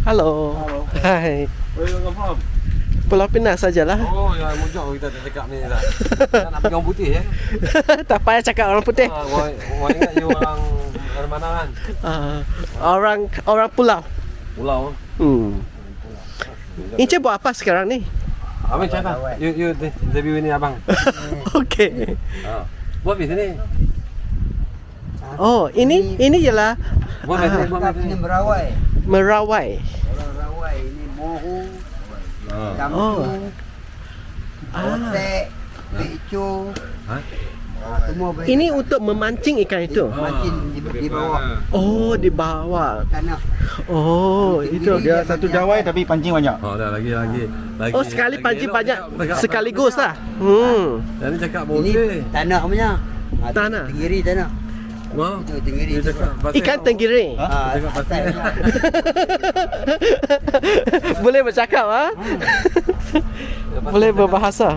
Halo. Halo. Hai. Oh, you confirm? Pulau Pinang sajalah. Oh, ya mujur kita tak cakap ni dah. Nak pergi orang putih ya. Tak payah cakap orang putih. Wah ingat you orang mana kan? Orang pulau. Pulau. Encik buat apa sekarang ni? Abang cakap. You interview ni abang. Okey. Buat di sini. Oh, ini ialah Buat di sini. Ini merawai. merawai. Orang rawai ini mohu, jambu, Oh. otek, becu. Semua boleh Ini untuk memancing ikan itu. mancing di bawah Oh, di bawah. tanah. Oh, itu Dia Satu jawai tapi pancing banyak. Oh, dah lagi. Oh, sekali pancing banyak sekaligus lah. Jadi cakap Ini boleh. tanah punya. Tanah. Tenggiri tanah. Wah. Itu tenggiri. Dia cakap pasal. Ikan tenggiri. Cakap pasal. Boleh bercakap Boleh berbahasa.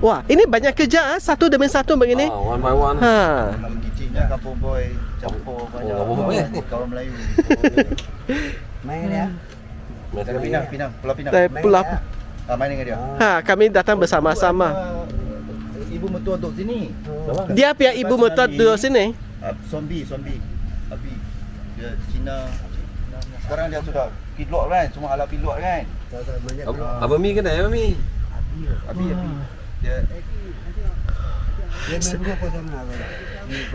Wah, ini banyak kerja satu demi satu begini. One by one. Kalau kiciknya kampung boy campur banyak. Kampung boy. Kawan Melayu. Main dia. Pinang, Pulau Pinang. Pulau. Main dengan dia. Kami datang bersama-sama. Ibu mertua duduk sini. Dia pihak ibu mertua duduk sini. Zombie. Abi. Dia Cina. Sekarang dia sudah pilot kan, semua ala pilot kan. Abang Mi kena ya Mi. Abi. Dia Dia berdua pun sama.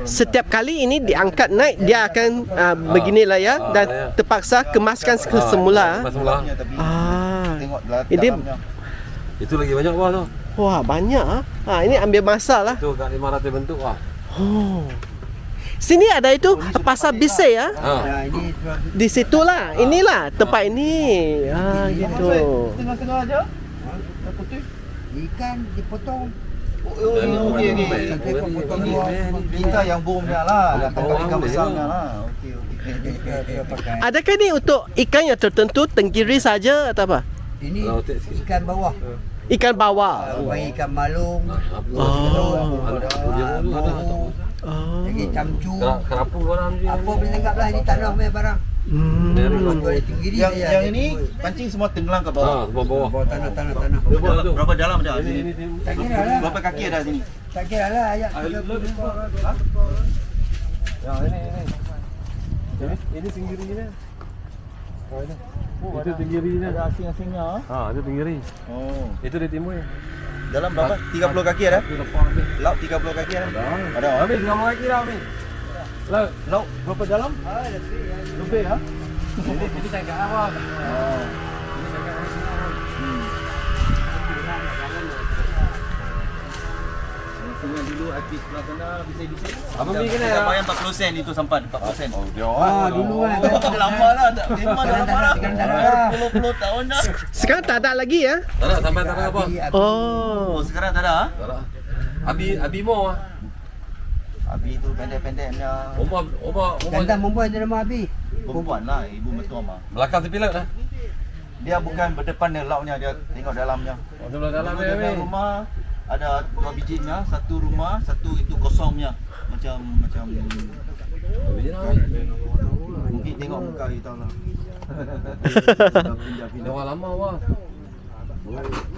Setiap kali ini diangkat naik, dia akan beginilah ya, dan terpaksa kemaskan semula. Semula. tapi tengok Ini dalamnya. Itu lagi banyak bawah tu. wah banyak. Ini ambil masa lah. Itu kat 500 bentuk lah. Oh. Sini ada itu pasar bisik ya. Nah, ini Di situlah, inilah tempat ini. Gitu. Tengah-tengah aja. Putih. ikan dipotong. Okey. Kita yang boomnya lah, yang tangkap ikan besarnya lah. Okey. Adakah ini untuk ikan yang tertentu, tenggiri saja atau apa? Ini Lautik sikit. ikan bawah. Ikan bawah. Bagi ikan malung, lagi camcu. Kerapu orang ni. Apa boleh tangkap lah, ini tanah punya barang. Jual di tenggiri Yang dia. yang ini pancing semua tenggelam ke bawah. Semua bawah. Bawah tanah. Berapa dalam ada Ini sini? Tak kira lah. Berapa kaki ada sini? Tak kira lah ayat 30. Ya ini. Ini tenggirinya. Ini. Itu tenggirinya. Ada asing-asingnya. Itu tenggiri. Oh. Itu di timur ya. Dalam berapa? 30 kaki ada? Itu lepas habis. Laut 30 kaki ada? Ada. Habis 5 kaki dah habis. Laut berapa dalam? Lebih ha? Ini cakap awal. Semua dulu artis sebelah sana bisik-bisik. Abang Mi kena Kita ya. bayar 40 sen itu sampan 40 sen. Oh, dia Dulu kan. lama lah. Memang dah lama lah. Sekarang tak ada. Puluh tahun dah. Sekarang tak ada lagi ya? Tak ada sampai tak ada apa. Oh. Oh, sekarang tak ada. Tak ada. Abi mo. Abi tu pendek-pendeknya. Oma Gantang perempuan dia nama Abi. Perempuan lah, ibu mertua mah. belakang tepi laut dah. Dia bukan berdepan dengan lautnya, dia tengok dalamnya. Sebelah dalam Dulu ni. dia punya rumah ada 2 bijinya, satu rumah, satu itu kosongnya. Macam mungkin tengok muka you tahu lah. Dah orang lama wah.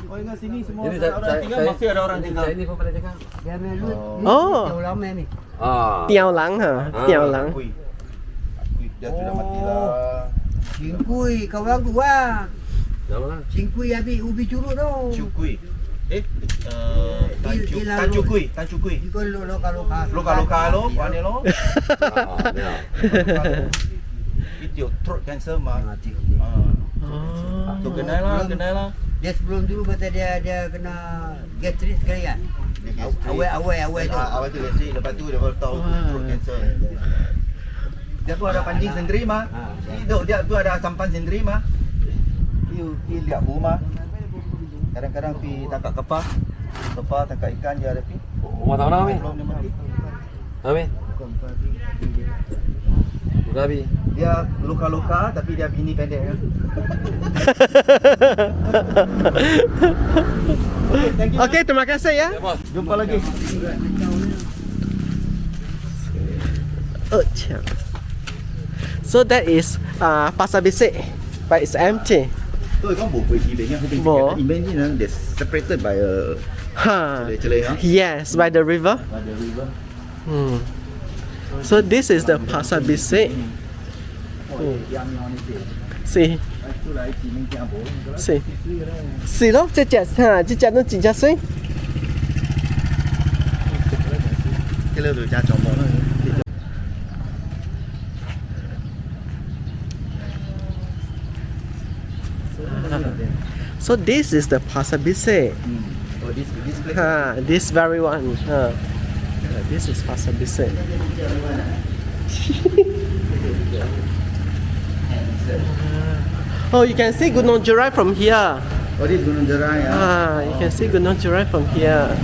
Oh ingat sini semua Jadi orang tinggal, masih ada orang tinggal. Ini pun pada cakap. Dia melut. Oh. Jauh lama ni. Tiao lang Tiao lang. Akui. Dia sudah mati lah. Cingkui kawan aku lah. Janganlah. Cingkui Abi ubi curut tu. Cukui. Ilang Tan Cukui. Iko loka. Loka lo, pane lo. Ya. Itu throat cancer mah. Mati. Tu kenal lah. Dia sebelum dulu kata dia kena gastrit sekali kan. Awal tu. Awal tu gastric, lepas tu dia baru tahu throat cancer. Dia tu ada pancing sendiri mah. Dia tu ada sampan sendiri mah. Pi lihat rumah. Kadang-kadang pi tangkap kepah tangkap ikan dia ada pi. Oma tahu nak Ami? Belum dia mati. Ami. Bukan Abi. Dia luka-luka tapi dia bini pendek kan. Okay, thank you. Okey, terima kasih ya. Ya bos. Jumpa lagi. So that is Pasar Besar, but it's empty. 都係講無背字嚟嘅，佢哋冇 imagine they're separated by a Huh. actually, huh? Yes, by the river. By the river. So this is the Pasar Besar. See, see, see đó, chỉ nó chỉ ra xí. Cái lêu tụi cha chọn món đó. So this is the Pasar Besar. Oh, this place. This very one. This is Pasar Besar. Oh, you can see Gunung Jerai from here. Oh, this Gunung Jerai. You can see Gunung Jerai from here.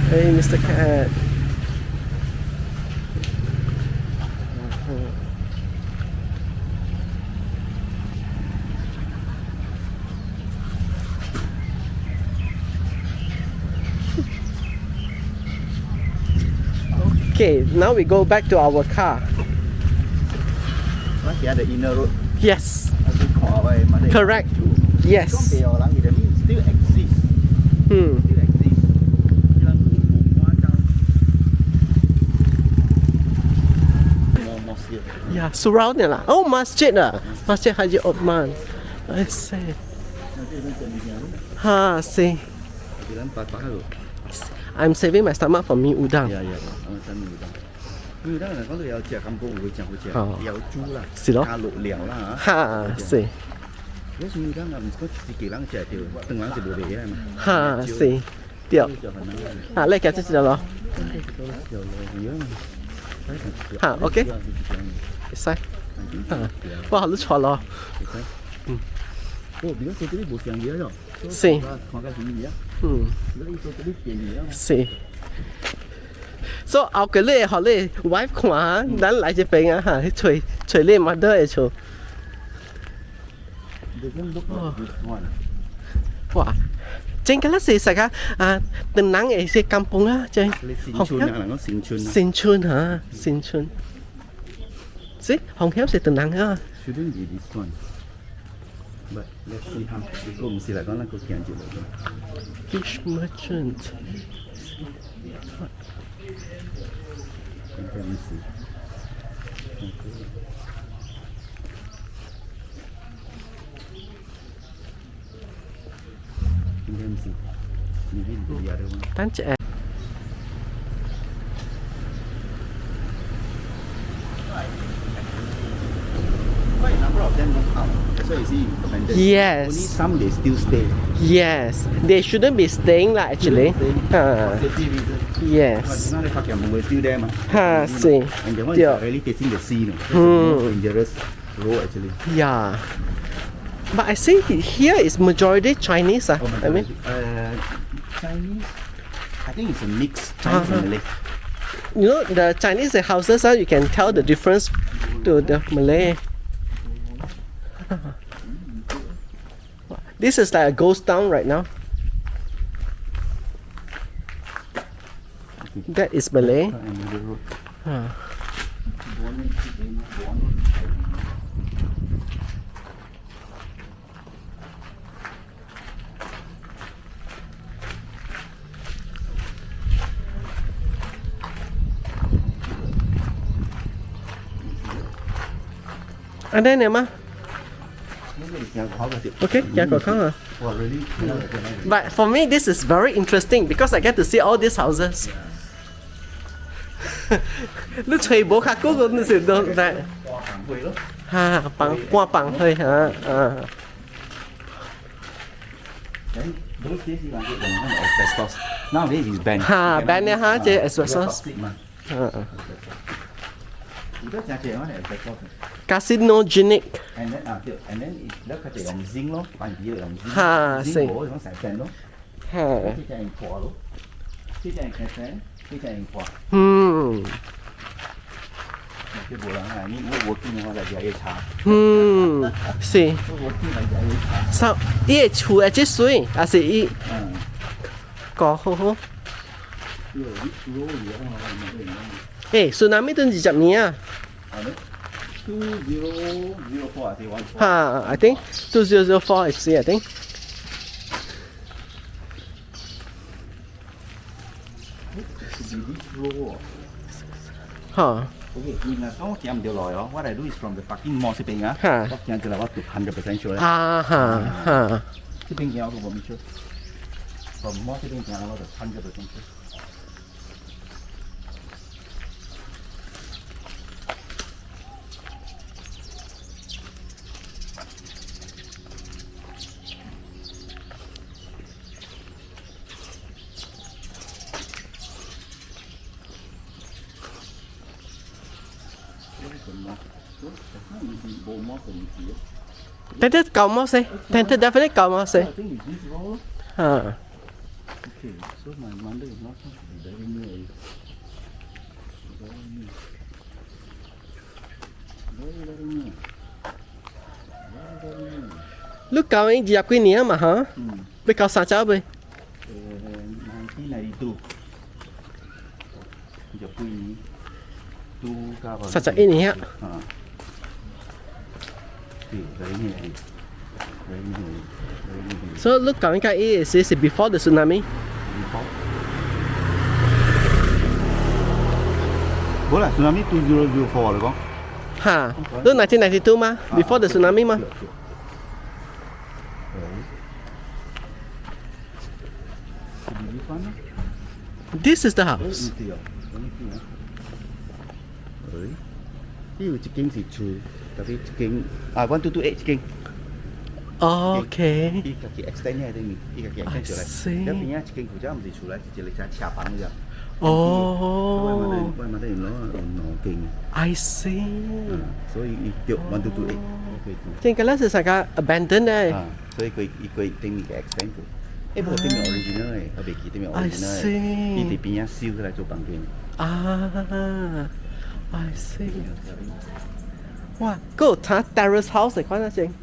Hey, Mr. Cat. Okay, now we go back to our car. Nó chỉ là the inner road. Yes, Nó khỏa vậy mà để. correct. Không Yes. thể ở lăng gì đó, still exist. Hmm. Still exist. Cái lăng của hoa trăng. Mosque. Yeah, surround nè là. Oh, masjid à. Masjid Haji Osman. I see. See. Cái lăng pa rồi. I'm saving my stomach for mi udang. Dạ, chân người ta. Người ta là có thể chè kampung với chè yêu chú là. Xí đó. Cá lộ liều là hả? See. Nếu người ta làm có chỉ kỳ lăng chè thì từng lăng thì đủ để em. See. Được. Lấy cái gì đó. Ok. Sai. Wow, lúc chọn lo. Ồ, bây giờ tôi biết bộ tiền gì rồi. See. Còn cái gì á? See. So 後個咧學咧 wife 看，咱來這邊啊嚇，去咧乜都會做。哇！正嘅啦，事實啊，từng nắng ở些kampung á, chơi. Sinh Xuân hả? Sinh Xuân. See, Hồng Hiếu sẽ từng nắng á. Shouldn't be this one. But let's see how. Cô mình sẽ lại có là cô kiện chịu được. Fish merchant. Let me see. Let me see. Maybe the other one. Tán trẻ. Quite a number of them move out. That's why you see independent. Yes. Only some they still stay. Yes, they shouldn't be staying lah actually. Safety reason. Yes. Now they fuck your move still there, man. See. And the one is really facing the sea, no. That's the most dangerous road actually. Yeah. But I see here is majority Chinese. I mean, Chinese. I think it's a mix Chinese and Malay. you know the Chinese houses, you can tell the difference to the Malay. This is like a ghost town right now. That is Malay. Ở đây nè má. Okay, nhà có không à? But for me, this is very interesting because I get to see all these houses. Nó chơi bố khá cố của nó sẽ được đấy. Bằng qua bằng thôi hả? Those days you want to asbestos. Nowadays it's banned. Banned nè hả? Chơi asbestos. Carcinogenic. And then nó có thể làm zinc lắm, bạn chỉ làm Ha, zinc see. bổ nó sản sinh lắm. Ha. Cái chai quả luôn. Cái chai cái sáng, cái chai quả. Cái bộ là này, những bộ working hoặc là dạy茶. See. Working là dạy茶. Sao? Ý chủ ở trên suối, à是ý. Có hô hô. tsunami 都20年啊。2004 I think 1 I think 2004 I see I think. Okay, in a song jam điều lòi đó, what I do is from the parking mall shipping á, bóc jam từ là what to 100% sure. Shipping jam cũng sure. From mall shipping jam là 100% sure. Tented cầu máu xe, tented definitely cầu máu xe. I think it's this roll. Okay, So my Monday is not very near. Very near. lúc cầu anh dập cái nĩa mà hả? Bây cầu sao cháu bây? 1992. Giờ quy ní. Tu ca vào. Sao chạy nĩa? So lúc cầu anh cái is before the tsunami. Bố là tsunami 2004 rồi con. Lúc 1992 mà, before the tsunami mà. This is the house. Ví dụ chicken thì chui, tapi chicken 1228 chicken. Okay. Ini kaki extend ni ada ni. Ini kaki extend tu lah. Dia punya chicken kuja mesti sulai jadi cabang je. Oh. Why mother in law no king. I see. So you built 1228. Trên cái lớp là cái abandoned đây. So ikut ting ni extend tu. Bukan ting original eh. Tapi kita ting original. I see. Ini punya seal lah tu bangkeng. I see. Wow, go ta terrace house này quan trọng.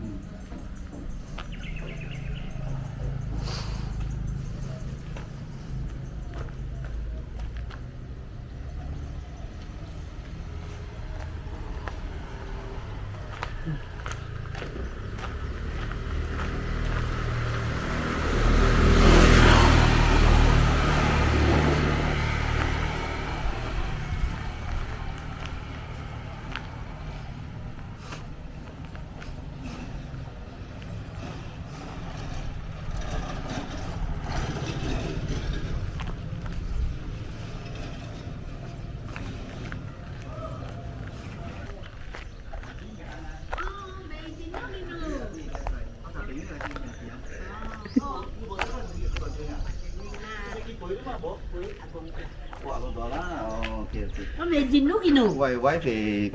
Nó về gì nước gì nữa? Quay về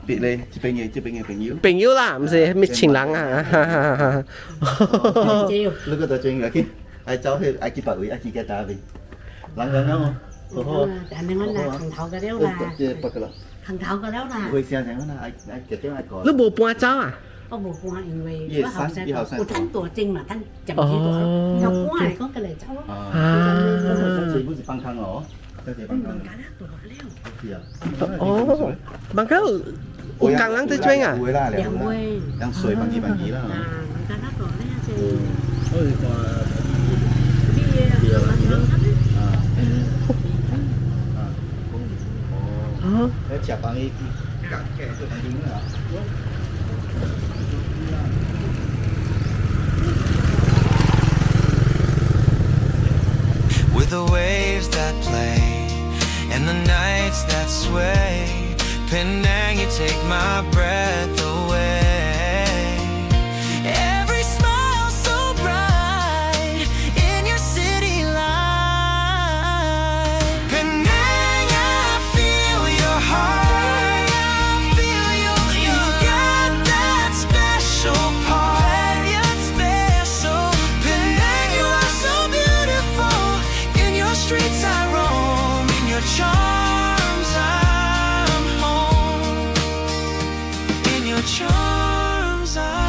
bị lên bình yếu. Bình yếu làm gì? Mình chỉnh lắng à? Lúc đó chuyện là cái ai cháu thì ai chỉ bảo ai chỉ cái ta vì lắng không? Tại mình nói là thằng thầu cái đó là thằng thầu cái đó là. Quay xe nó là ai cái tiếng ai còn. Lúc bố qua cháu à? Có một qua anh về có học trong tuổi trình mà thanh chậm chỉ tuổi học quá này có cái này cháu. Chị muốn gì băng thang hả? Bằng cá đất tuổi leo. Bằng cá càng lắng tới chuyên à? Đang quê. Đang sưởi bằng gì là. Bằng cá đất tuổi leo chứ. Ôi cái chả bằng cái cắt kẻ tôi bằng dính nữa. With the waves that play and the nights that sway, Penang, you take my breath away. Every smile so bright in your city light. Penang, I feel your heart. I feel you got that special part. You're special. Penang, you are so beautiful. In your streets I roam. In your charms I'm home. In your charms I'm